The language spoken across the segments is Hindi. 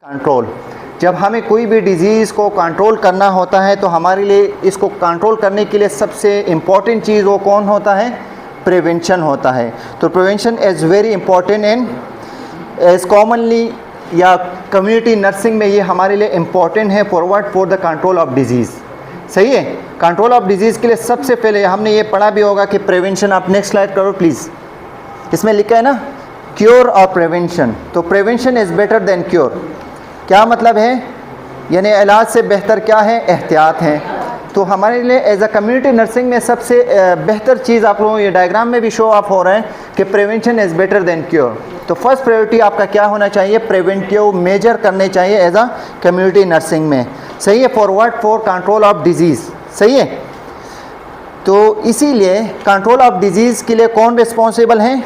कंट्रोल। जब हमें कोई भी डिज़ीज़ को कंट्रोल करना होता है तो हमारे लिए इसको कंट्रोल करने के लिए सबसे इम्पॉर्टेंट चीज़ वो कौन होता है? प्रिवेंशन होता है। तो prevention is very important and as commonly या कम्युनिटी नर्सिंग में ये हमारे लिए इम्पॉर्टेंट है for the control of disease. सही है। कंट्रोल ऑफ डिज़ीज़ के लिए सबसे पहले हमने ये पढ़ा भी होगा कि प्रिवेंशन। आप नेक्स्ट स्लाइड करो प्लीज़। इसमें लिखा है ना क्योर और प्रिवेंशन। तो prevention is better than cure. क्या मतलब है? यानी इलाज से बेहतर क्या है? एहतियात है। तो हमारे लिए एज अ कम्युनिटी नर्सिंग में सबसे बेहतर चीज़ आप लोगों ये डायग्राम में भी शो ऑफ हो रहा है कि prevention is better than cure. तो फर्स्ट प्रायोरिटी आपका क्या होना चाहिए? प्रिवेंटिव मेजर करने चाहिए एज अ कम्युनिटी नर्सिंग में। सही है। For control of disease. सही है। तो इसीलिए कंट्रोल ऑफ डिजीज़ के लिए कौन रिस्पॉन्सिबल है?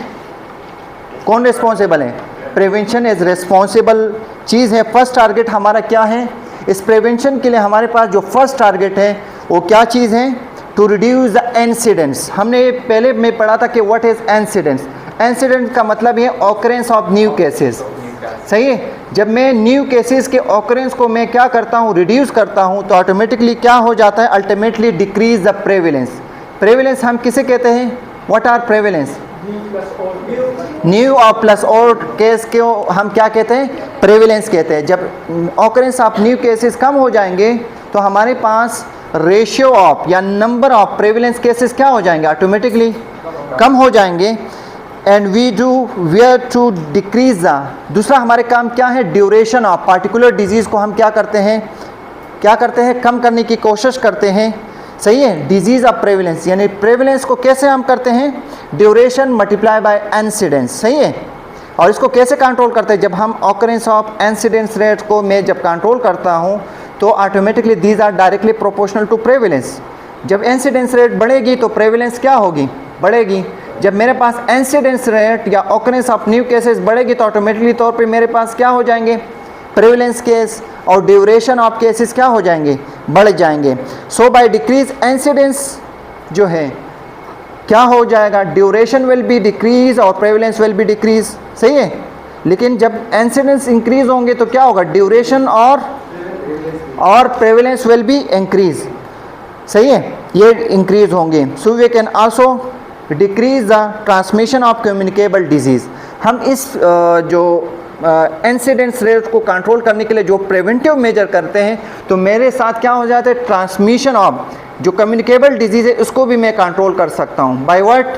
कौन रिस्पॉन्सिबल है? प्रिवेंशन इज़ रिस्पॉन्सिबल चीज़ है। फर्स्ट टारगेट हमारा क्या है? इस प्रिवेंशन के लिए हमारे पास जो फर्स्ट टारगेट है वो क्या चीज़ है? To reduce the incidents. हमने पहले में पढ़ा था कि व्हाट इज़ इंसिडेंट्स। इंसिडेंट का मतलब है ऑकरेंस ऑफ न्यू केसेस। सही है। जब मैं न्यू केसेस के ऑकरेंस को मैं क्या करता हूँ? रिड्यूस करता हूँ तो ऑटोमेटिकली क्या हो जाता है? Ultimately decrease the prevalence. Prevalence हम किसे कहते हैं? What are prevalence? न्यू और प्लस और केस को हम क्या कहते हैं? प्रेवलेंस कहते हैं। जब ऑकरेंस ऑफ न्यू केसेस कम हो जाएंगे तो हमारे पास रेशियो ऑफ या नंबर ऑफ प्रेवलेंस केसेस क्या हो जाएंगे? ऑटोमेटिकली कम हो जाएंगे। And we to decrease the, दूसरा हमारे काम क्या है? ड्यूरेशन ऑफ पार्टिकुलर डिजीज़ को हम क्या करते हैं? कम करने की कोशिश करते हैं। सही है। डिजीज़ ऑफ प्रेवलेंस यानी प्रेवलेंस को कैसे हम करते हैं? Duration multiply by incidence. सही है। और इसको कैसे कंट्रोल करते हैं? जब हम ऑकरेंस ऑफ इंसिडेंस रेट को मैं जब कंट्रोल करता हूं तो automatically these are directly proportional to prevalence. जब इंसिडेंस रेट बढ़ेगी तो प्रेवलेंस क्या होगी? बढ़ेगी। जब मेरे पास इंसिडेंस रेट या ऑकरेंस ऑफ न्यू केसेस बढ़ेगी तो ऑटोमेटिकली तौर पे मेरे पास क्या हो जाएंगे? प्रेवलेंस केस और ड्यूरेशन ऑफ केसेस क्या हो जाएंगे? बढ़ जाएंगे। सो बाय डिक्रीज इंसिडेंस जो है क्या हो जाएगा? ड्यूरेशन विल बी डिक्रीज और प्रेवलेंस विल बी डिक्रीज। सही है। लेकिन जब इंसिडेंस इंक्रीज होंगे तो क्या होगा? ड्यूरेशन और प्रेवलेंस विल बी इंक्रीज। सही है। ये इंक्रीज होंगे। So we can also decrease the transmission of communicable disease. हम इस जो इंसिडेंस रेट को कंट्रोल करने के लिए जो प्रिवेंटिव मेजर करते हैं तो मेरे साथ क्या हो जाता है? ट्रांसमिशन ऑफ जो कम्युनिकेबल डिजीज़ है उसको भी मैं कंट्रोल कर सकता हूँ। By what?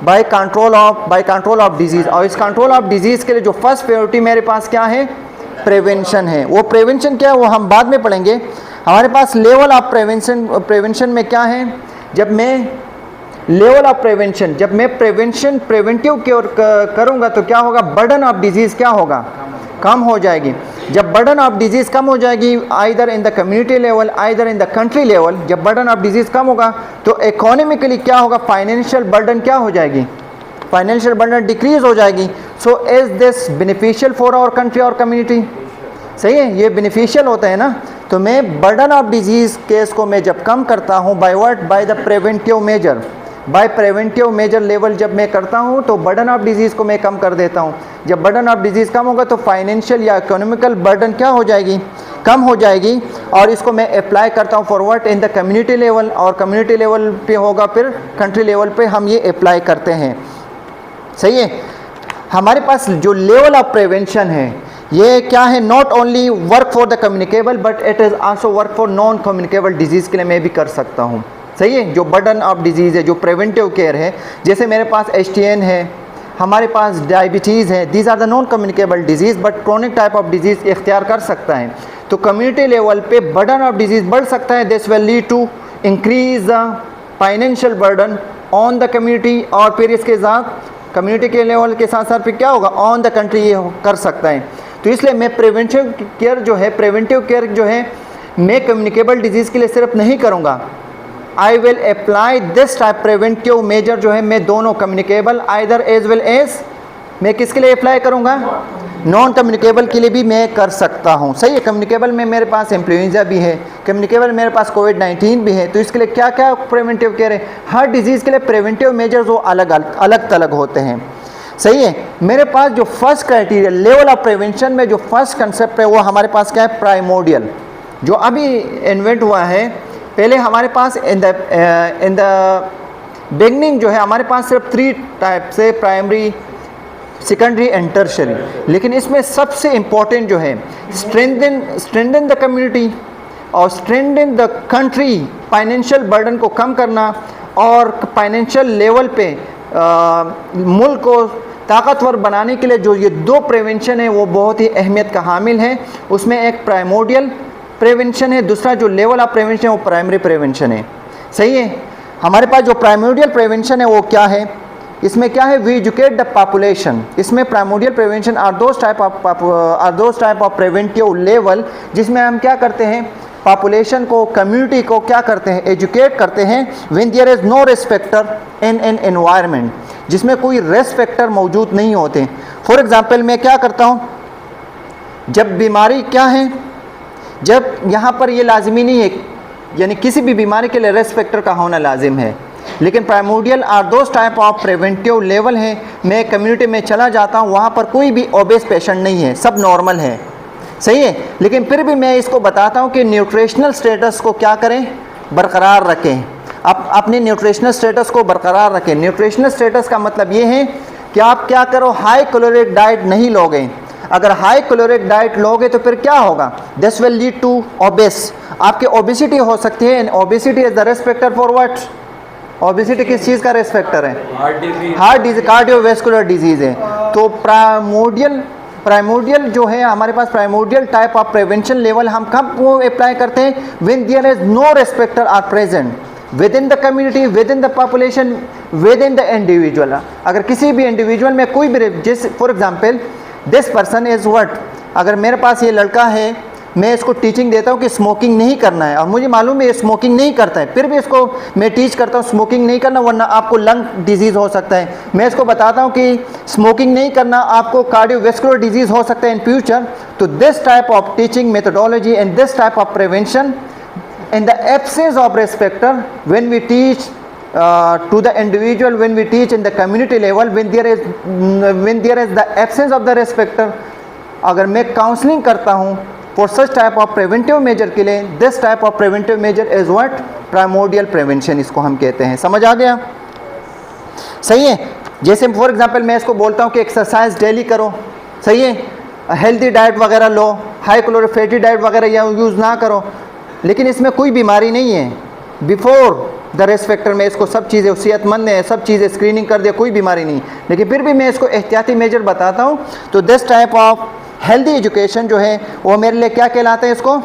By control of disease. और इस कंट्रोल ऑफ डिजीज़ के लिए जो फर्स्ट प्रायोरिटी मेरे पास क्या है? प्रिवेंशन है। वो प्रिवेंशन क्या है वो हम बाद में पढ़ेंगे। हमारे पास लेवल ऑफ प्रिवेंशन में क्या है? जब मैं लेवल ऑफ प्रिवेंशन, जब मैं प्रिवेंटिव क्योर करूँगा तो क्या होगा? बर्डन ऑफ डिजीज़ क्या होगा? कम हो जाएगी। जब बर्डन ऑफ डिजीज़ कम हो जाएगी either in the community level either in the country level, जब बर्डन ऑफ डिजीज़ कम होगा तो इकोनॉमिकली क्या होगा? फाइनेंशियल बर्डन क्या हो जाएगी? फाइनेंशियल बर्डन डिक्रीज हो जाएगी। So is this beneficial for our country और कम्युनिटी? सही है। ये बेनिफिशियल होता है ना। तो मैं बर्डन ऑफ डिजीज़ केस को मैं जब कम करता हूँ by what? By the preventive measure. By preventive measure level जब मैं करता हूँ तो बर्डन ऑफ डिजीज़ को मैं कम कर देता हूँ। जब बर्डन ऑफ डिजीज़ कम होगा तो फाइनेंशियल या इकोनॉमिकल बर्डन क्या हो जाएगी? कम हो जाएगी। और इसको मैं अप्लाई करता हूँ forward in the community level और कम्युनिटी लेवल पे होगा फिर कंट्री लेवल पे हम ये अप्लाई करते हैं। सही है। हमारे पास जो लेवल ऑफ प्रिवेंशन है ये क्या है? Not only work for the communicable but it is also work for non communicable disease के लिए मैं भी कर सकता हूँ। सही है। जो बर्डन ऑफ डिजीज़ है, जो प्रिवेंटिव केयर है, जैसे मेरे पास HTN है, हमारे पास डायबिटीज़ है, these are the non communicable disease but chronic type of disease इख्तियार कर सकता है। तो कम्युनिटी लेवल पे बर्डन ऑफ डिजीज़ बढ़ सकता है। This will lead to increase the financial burden on the community और फिर इसके साथ कम्युनिटी के लेवल के साथ साथ फिर क्या होगा? ऑन द कंट्री ये कर सकता है। तो इसलिए मैं प्रिवेंटिव केयर जो है मैं कम्युनिकेबल डिजीज़ के लिए सिर्फ नहीं करूँगा। I will apply this type preventive measure जो है मैं दोनों communicable either as well as मैं किसके लिए अप्लाई करूँगा? नॉन कम्युनिकेबल के लिए भी मैं कर सकता हूँ। सही है। कम्युनिकेबल में मेरे पास इन्फ्लुएंजा भी है, कम्युनिकेबल मेरे पास कोविड-19 भी है। तो इसके लिए क्या क्या प्रिवेंटिव केयर है? हर डिजीज़ के लिए प्रिवेंटिव मेजर्स वो अलग अलग होते हैं। सही है। मेरे पास जो first criteria level of prevention में जो फर्स्ट कंसेप्ट है वो हमारे पास क्या है, प्राइमोडियल, जो अभी इन्वेंट हुआ है। पहले हमारे पास इन द बिगनिंग जो है हमारे पास सिर्फ 3 टाइप से, प्राइमरी, सेकेंडरी एंड टर्शियरी, लेकिन इसमें सबसे इम्पोर्टेंट जो है स्ट्रेंथन द कम्युनिटी और strengthen the country, financial burden को कम करना और फाइनेंशियल लेवल पे मुल्क को ताकतवर बनाने के लिए जो ये 2 प्रिवेंशन है वो बहुत ही अहमियत का हामिल है। उसमें एक प्राइमोडियल प्रिवेंशन है, दूसरा जो लेवल ऑफ प्रिवेंशन है वो प्राइमरी प्रिवेंशन है। सही है। हमारे पास जो प्राइमोडियल प्रिवेंशन है वो क्या है, इसमें क्या है, वी एजुकेट द पॉपुलेशन। इसमें primordial prevention are those type of preventive level, जिसमें हम क्या करते हैं, पॉपुलेशन को, कम्युनिटी को क्या करते हैं, एजुकेट करते हैं। When there is no respecter in an environment, जिसमें कोई रेस्पेक्टर मौजूद नहीं होते। फॉर एग्जांपल मैं क्या करता हूँ, जब बीमारी क्या है, जब यहाँ पर ये लाजमी नहीं है, यानी किसी भी बीमारी के लिए रेस्पेक्टर का होना लाजिम है, लेकिन primordial are those type of preventive level हैं। मैं कम्युनिटी में चला जाता हूँ, वहाँ पर कोई भी ओबेस पेशेंट नहीं है, सब नॉर्मल है। सही है। लेकिन फिर भी मैं इसको बताता हूँ कि न्यूट्रिशनल स्टेटस को क्या करें, बरकरार रखें। आप अपने न्यूट्रिशनल स्टेटस को बरकरार रखें। न्यूट्रिशनल स्टेटस का मतलब ये है कि आप क्या करो, हाई कैलोरिक डाइट नहीं लोगे। अगर हाई कैलोरिक डाइट लोगे तो फिर क्या होगा, this will lead to obese, आपकी ओबेसिटी हो सकती है। And obesity is the respecter for what, obesity किस चीज़ का रेस्पेक्टर है, हार्ट डिजीज, कार्डियोवैस्कुलर डिजीज़ है। तो प्राइमोडियल जो है हमारे पास, primordial type of prevention level हम कब वो अप्लाई करते हैं, when there is no risk factor are present within the community, within the population, within the individual. अगर किसी भी इंडिविजुअल में कोई भी, जिस for example this person is what, अगर मेरे पास ये लड़का है, मैं इसको टीचिंग देता हूँ कि स्मोकिंग नहीं करना है और मुझे मालूम है ये स्मोकिंग नहीं करता है, फिर भी इसको मैं टीच करता हूँ स्मोकिंग नहीं करना वरना आपको लंग डिजीज़ हो सकता है। मैं इसको बताता हूँ कि स्मोकिंग नहीं करना, आपको कार्डियोवैस्कुलर डिजीज़ हो सकता है इन फ्यूचर। तो this type of teaching methodology and this type of prevention in the absence of risk factor, when we teach to the individual, when we teach in the community level, when there is the absence of the respecter, अगर मैं काउंसलिंग करता हूँ for such type of preventive measure के लिए, this type of preventive measure is what, primordial prevention इसको हम कहते हैं। समझ आ गया? सही है। जैसे फॉर एग्जांपल मैं इसको बोलता हूँ कि एक्सरसाइज डेली करो, सही है, हेल्दी डाइट वगैरह लो, हाई कैलोरी फैटी डाइट वगैरह यूज़ ना करो, लेकिन इसमें कोई बीमारी नहीं है। बिफोर द रेस्पेक्टर में इसको सब चीज़ें सेहतमंद है, सब चीज़ें स्क्रीनिंग कर दिया, कोई बीमारी नहीं, लेकिन फिर भी मैं इसको एहतियाती मेजर बताता हूँ। तो this type of healthy education जो है वो मेरे लिए क्या कहलाता है, इसको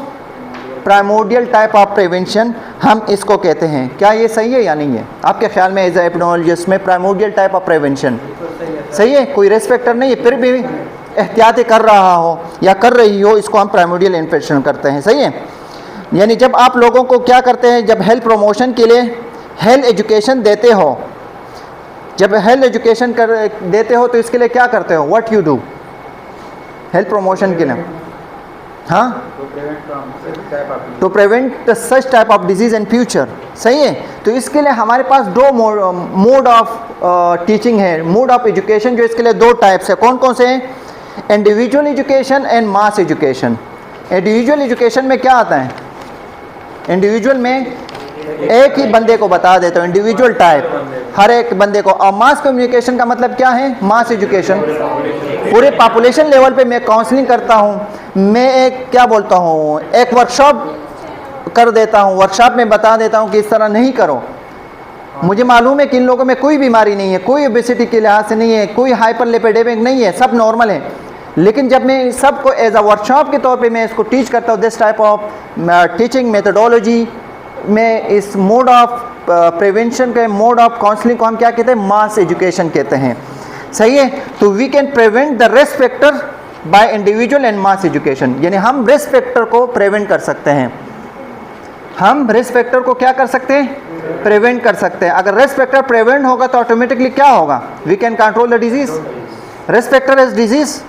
प्राइमोडियल टाइप ऑफ प्रिवेंशन हम इसको कहते हैं। क्या ये सही है या नहीं है आपके ख्याल में? एज ए एपिडेमियोलॉजिस्ट में प्राइमोडियल टाइप ऑफ प्रिवेंशन सही है, कोई रेस्पेक्टर नहीं है, फिर भी एहतियाती कर रहा हो या कर रही हो, इसको हम प्राइमोडियल इन्फेक्शन करते हैं। सही है। यानी जब आप लोगों को क्या करते हैं, जब हेल्थ प्रमोशन के लिए हेल्थ एजुकेशन देते हो, जब हेल्थ एजुकेशन कर देते हो तो इसके लिए क्या करते हो, what you do health promotion के लिए? हाँ, to prevent such type of disease in future. सही है। तो इसके लिए हमारे पास 2 मोड ऑफ टीचिंग है, मोड ऑफ एजुकेशन जो इसके लिए 2 टाइप्स है। कौन कौन से हैं? Individual education and mass education. Individual education में क्या आता है, इंडिविजुअल में एक ही बंदे को बता देता हूँ, इंडिविजुअल टाइप, हर एक बंदे को। और मास कम्युनिकेशन का मतलब क्या है, मास एजुकेशन, पूरे पॉपुलेशन लेवल पे मैं काउंसलिंग करता हूँ, मैं एक क्या बोलता हूँ, एक वर्कशॉप कर देता हूँ, वर्कशॉप में बता देता हूँ कि इस तरह नहीं करो। मुझे मालूम है कि इन लोगों में कोई बीमारी नहीं है, कोई ओबेसिटी के लिहाज से नहीं है, कोई हाइपरलिपिडेमिक नहीं है, सब नॉर्मल है, लेकिन जब मैं सबको एज अ वर्कशॉप के तौर पे मैं इसको टीच करता हूँ, this type of teaching methodology में, इस मोड ऑफ प्रिवेंशन के, मोड ऑफ काउंसलिंग को हम क्या कहते हैं, मास एजुकेशन कहते हैं। सही है। तो we can prevent the risk factor by individual and mass education, यानी हम रिस्क फैक्टर को प्रिवेंट कर सकते हैं, हम रिस्क फैक्टर को क्या कर सकते हैं, प्रिवेंट कर सकते हैं। अगर रिस्क फैक्टर प्रिवेंट होगा तो ऑटोमेटिकली क्या होगा, we can control the disease. Risk factor is disease,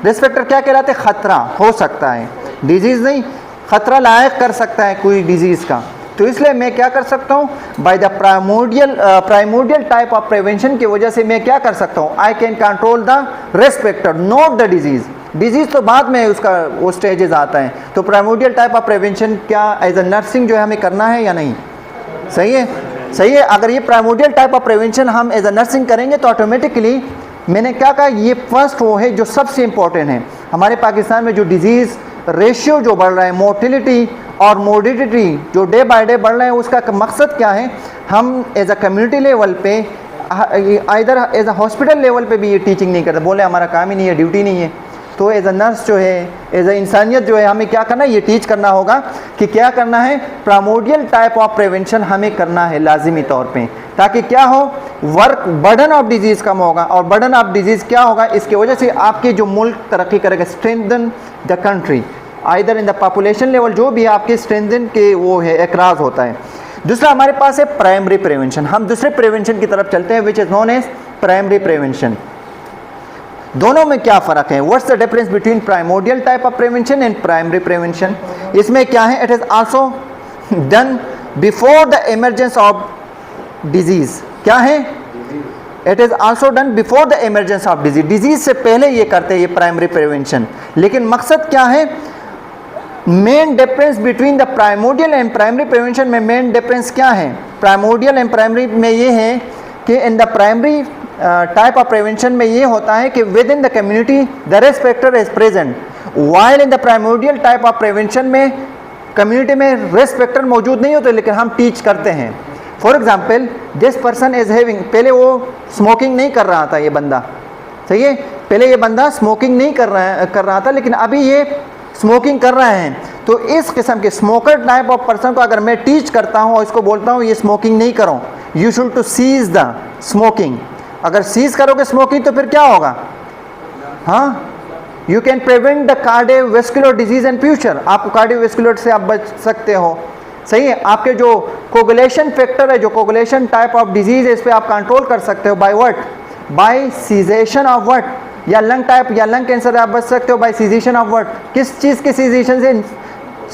risk factor क्या कहलाते हैं, खतरा हो सकता है, डिजीज़ नहीं, खतरा लायक कर सकता है कोई डिजीज़ का। तो इसलिए मैं क्या कर सकता हूँ, by the primordial type of prevention की वजह से मैं क्या कर सकता हूँ, I can control the risk factor not the disease. Disease तो बाद में उसका वो स्टेजेस आता है। तो प्राइमोडियल टाइप ऑफ प्रिवेंशन क्या एज अ नर्सिंग जो है हमें करना है या नहीं? सही है, सही है। अगर ये प्राइमोडियल टाइप ऑफ प्रिवेंशन हम एज अ नर्सिंग करेंगे तो ऑटोमेटिकली मैंने क्या कहा, ये फर्स्ट वो है जो सबसे इम्पोर्टेंट है। हमारे पाकिस्तान में जो डिजीज़ रेशियो जो बढ़ रहा है, मोर्टिलिटी और मोर्डिडिटी जो डे बाय डे बढ़ रहे हैं, उसका मकसद क्या है, हम एज अ कम्युनिटी लेवल पे इधर एज अ हॉस्पिटल लेवल पे भी ये टीचिंग नहीं करते, बोले हमारा काम ही नहीं है, ड्यूटी नहीं है। तो एज अ नर्स जो है, एज अ इंसानियत जो है, हमें क्या करना है, ये टीच करना होगा कि क्या करना है, प्राइमोडियल टाइप ऑफ प्रिवेंशन हमें करना है लाजिमी तौर पे, ताकि क्या हो, वर्क बर्डन ऑफ डिजीज़ कम होगा। और बर्डन ऑफ डिजीज़ क्या होगा, इसकी वजह से आपके जो मुल्क तरक्की करेगा, strengthen the country either in the population level, जो भी आपके स्ट्रेंथन के वो है एकराज होता है। दूसरा हमारे पास है प्राइमरी प्रिवेंशन। हम दूसरे प्रिवेंशन की तरफ चलते हैं, which is known as primary prevention. दोनों में क्या फ़र्क है, what's the difference between primordial type of prevention and primary prevention? इसमें क्या है, it is also done before the emergence of disease. क्या है, it is also done before the emergence of disease. Disease से पहले ये करते हैं ये प्राइमरी प्रिवेंशन। लेकिन मकसद क्या है, main difference between the primordial and primary prevention में मेन डिफरेंस क्या है, प्राइमोडियल एंड प्राइमरी में ये है कि in the primary type of prevention में ये होता है कि with in the community the risk factor is present, while in the primordial type of prevention में कम्युनिटी में रिस्क फैक्टर मौजूद नहीं होते, लेकिन हम टीच करते हैं। For example, this person is having, पहले वो स्मोकिंग नहीं कर रहा था ये बंदा, सही है, पहले ये बंदा स्मोकिंग नहीं कर रहा था, लेकिन अभी ये स्मोकिंग कर रहे हैं। तो इस किस्म के स्मोकर टाइप ऑफ पर्सन को अगर मैं टीच करता हूँ और इसको बोलता हूँ ये स्मोकिंग नहीं करो, you should to cease the smoking, अगर सीज करोगे स्मोकिंग तो फिर क्या होगा, हाँ, you can prevent the cardiovascular disease in future, आपको कार्डियोवैस्कुलर से आप बच सकते हो, सही है। आपके जो कोगुलेशन फैक्टर है, जो कोगुलेशन टाइप ऑफ डिजीज है, इस पर आप कंट्रोल कर सकते हो by what, by cessation of what, या लंग टाइप या लंग कैंसर आप बच सकते हो बाय सीजेशन ऑफ व्हाट, किस चीज़ के सीजेशन से,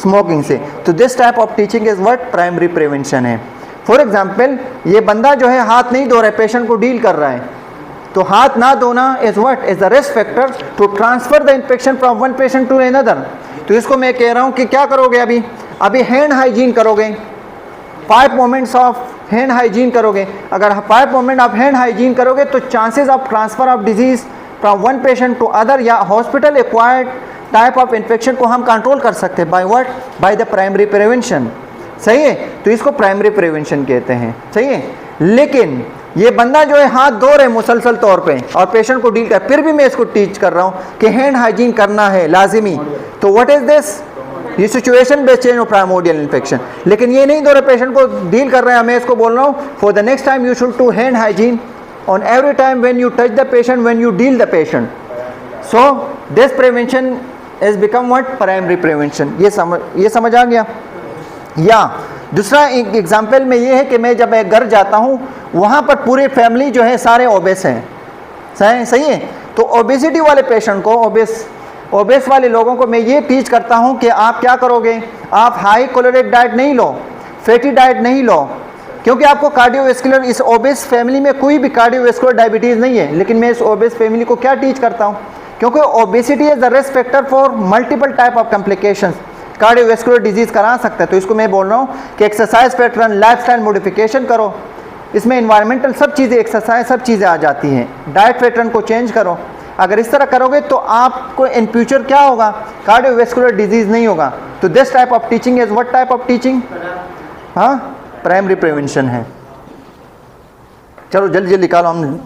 स्मोकिंग से। तो this type of teaching is what primary prevention है। फॉर एग्जाम्पल, ये बंदा जो है हाथ नहीं धो रहा है, पेशेंट को डील कर रहा है, तो हाथ ना धोना is what, is the risk factor to transfer the infection from one patient to another. तो इसको मैं कह रहा हूँ कि क्या करोगे, अभी हैंड हाइजीन करोगे, 5 मोमेंट्स ऑफ हैंड हाइजीन करोगे। अगर 5 मोमेंट ऑफ हैंड हाइजीन करोगे तो chances of transfer of disease from one patient to other या hospital acquired type of infection को हम कंट्रोल कर सकते हैं by what, by the primary prevention, सही है। तो इसको प्राइमरी प्रिवेंशन कहते हैं, सही है। लेकिन ये बंदा जो है हाथ धो रहे मुसलसल तौर पे और पेशेंट को डील कर, फिर भी मैं इसको टीच कर रहा हूँ कि हैंड हाइजीन करना है लाजिमी। तो व्हाट इज दिस, ये situation based change of primordial infection. लेकिन ये नहीं दो रहे, पेशेंट को डील कर रहे हैं, मैं इसको बोल रहा हूँ for the next time you should to hand hygiene on every time when you touch the patient, when you deal the patient. So this prevention is become what, primary prevention। ये समझ आ गया। या दूसरा एक एग्जाम्पल में ये है कि मैं जब एक घर जाता हूँ, वहाँ पर पूरी फैमिली जो है सारे ओबेस हैं, सही है। तो ओबेसिटी वाले पेशेंट को, ओबेस वाले लोगों को मैं ये टीच करता हूँ कि आप क्या करोगे, आप हाई कैलोरिक डाइट नहीं लो, फैटी डाइट नहीं लो, क्योंकि आपको कार्डियोवैस्कुलर, इस ओबेस फैमिली में कोई भी कार्डियोवैस्कुलर डायबिटीज़ नहीं है। लेकिन मैं इस ओबेस फैमिली को क्या टीच करता हूँ, क्योंकि obesity is the risk factor for multiple type of complications, cardiovascular disease करा सकता है। तो इसको मैं बोल रहा हूँ कि एक्सरसाइज पैटर्न, लाइफस्टाइल मॉडिफिकेशन करो, इसमें इन्वायरमेंटल सब चीज़ें, एक्सरसाइज सब चीज़ें आ जाती हैं, डाइट पैटर्न को चेंज करो। अगर इस तरह करोगे तो आपको इन फ्यूचर क्या होगा, कार्डियोवैस्कुलर डिजीज़ नहीं होगा। तो this type of teaching is what type of teaching, हाँ, प्राइमरी प्रिवेंशन है। चलो जल्दी जल्दी निकालो हम।